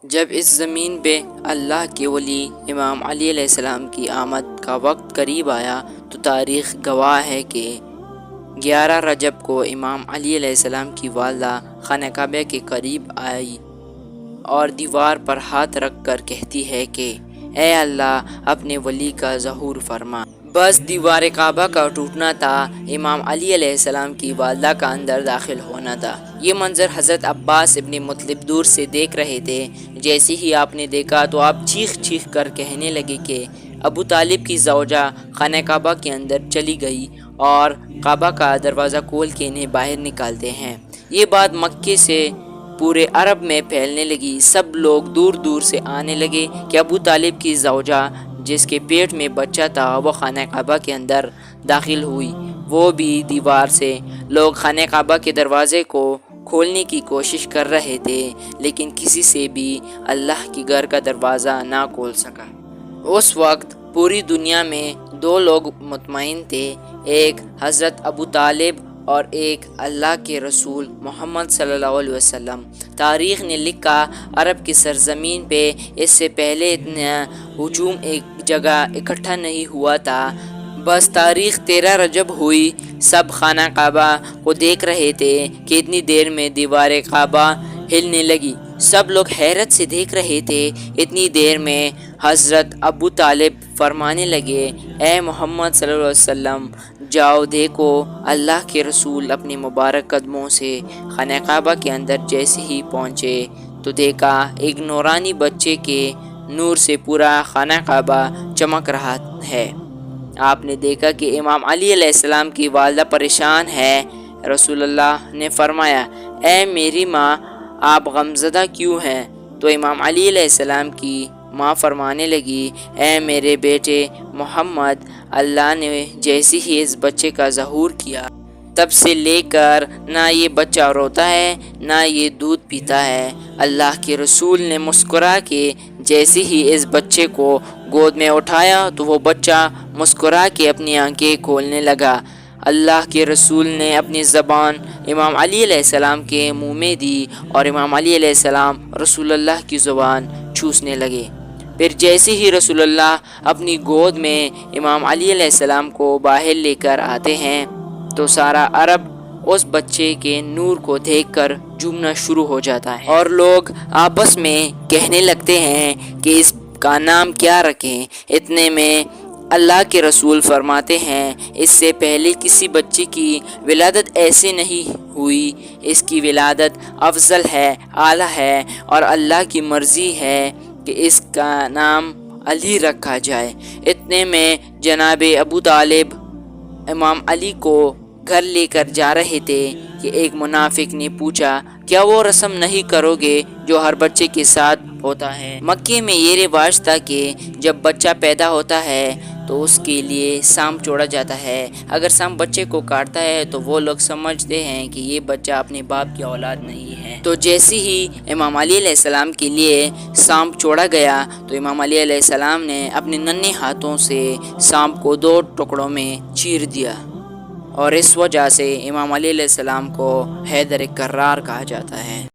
جب اس زمین پہ اللہ کے ولی امام علی علیہ السلام کی آمد کا وقت قریب آیا تو تاریخ گواہ ہے کہ 11 رجب کو امام علی علیہ السلام کی والدہ خانہ کعبہ کے قریب آئی اور دیوار پر ہاتھ رکھ کر کہتی ہے کہ اے اللہ اپنے ولی کا ظہور فرما۔ بس دیوار کعبہ کا ٹوٹنا تھا، امام علی علیہ السلام کی والدہ کا اندر داخل ہونا تھا۔ یہ منظر حضرت عباس ابن مطلب دور سے دیکھ رہے تھے۔ جیسے ہی آپ نے دیکھا تو آپ چیخ چیخ کر کہنے لگے کہ ابو طالب کی زوجہ خانہ کعبہ کے اندر چلی گئی اور کعبہ کا دروازہ کھول کے انہیں باہر نکالتے ہیں۔ یہ بات مکے سے پورے عرب میں پھیلنے لگی۔ سب لوگ دور دور سے آنے لگے کہ ابو طالب کی زوجہ جس کے پیٹ میں بچہ تھا وہ خانہ کعبہ کے اندر داخل ہوئی، وہ بھی دیوار سے۔ لوگ خانہ کعبہ کے دروازے کو کھولنے کی کوشش کر رہے تھے لیکن کسی سے بھی اللہ کے گھر کا دروازہ نہ کھول سکا۔ اس وقت پوری دنیا میں 2 لوگ مطمئن تھے، ایک حضرت ابو طالب اور ایک اللہ کے رسول محمد صلی اللہ علیہ وسلم۔ تاریخ نے لکھا عرب کی سرزمین پہ اس سے پہلے اتنا ہجوم ایک جگہ اکٹھا نہیں ہوا تھا۔ بس تاریخ 13 رجب ہوئی، سب خانہ کعبہ کو دیکھ رہے تھے کہ اتنی دیر میں دیوار کعبہ ہلنے لگی۔ سب لوگ حیرت سے دیکھ رہے تھے۔ اتنی دیر میں حضرت ابو طالب فرمانے لگے اے محمد صلی اللہ علیہ وسلم جاؤ دیکھو۔ اللہ کے رسول اپنے مبارک قدموں سے خانہ کعبہ کے اندر جیسے ہی پہنچے تو دیکھا ایک نورانی بچے کے نور سے پورا خانہ کعبہ چمک رہا ہے۔ آپ نے دیکھا کہ امام علی علیہ السلام کی والدہ پریشان ہے۔ رسول اللہ نے فرمایا اے میری ماں آپ غمزدہ کیوں ہیں؟ تو امام علی علیہ السلام کی ماں فرمانے لگی اے میرے بیٹے محمد، اللہ نے جیسے ہی اس بچے کا ظہور کیا تب سے لے کر نہ یہ بچہ روتا ہے نہ یہ دودھ پیتا ہے۔ اللہ کے رسول نے مسکرا کے جیسے ہی اس بچے کو گود میں اٹھایا تو وہ بچہ مسکرا کے اپنی آنکھیں کھولنے لگا۔ اللہ کے رسول نے اپنی زبان امام علی علیہ السلام کے منہ میں دی اور امام علی علیہ السلام رسول اللہ کی زبان چوسنے لگے۔ پھر جیسے ہی رسول اللہ اپنی گود میں امام علی علیہ السلام کو باہر لے کر آتے ہیں تو سارا عرب اس بچے کے نور کو دیکھ کر جھومنا شروع ہو جاتا ہے اور لوگ آپس میں کہنے لگتے ہیں کہ اس کا نام کیا رکھیں۔ اتنے میں اللہ کے رسول فرماتے ہیں اس سے پہلے کسی بچے کی ولادت ایسے نہیں ہوئی، اس کی ولادت افضل ہے، اعلیٰ ہے اور اللہ کی مرضی ہے کہ اس کا نام علی رکھا جائے۔ اتنے میں جناب ابو طالب امام علی کو گھر لے کر جا رہے تھے کہ ایک منافق نے پوچھا کیا وہ رسم نہیں کرو گے جو ہر بچے کے ساتھ ہوتا ہے؟ مکے میں یہ رواج تھا کہ جب بچہ پیدا ہوتا ہے تو اس کے لیے سانپ چھوڑا جاتا ہے۔ اگر سانپ بچے کو کاٹتا ہے تو وہ لوگ سمجھتے ہیں کہ یہ بچہ اپنے باپ کی اولاد نہیں ہے۔ تو جیسے ہی امام علی علیہ السلام کے لیے سانپ چھوڑا گیا تو امام علی علیہ السلام نے اپنے ننھے ہاتھوں سے سانپ کو 2 ٹکڑوں میں چیر دیا اور اس وجہ سے امام علی علیہ السلام کو حیدر کرار کہا جاتا ہے۔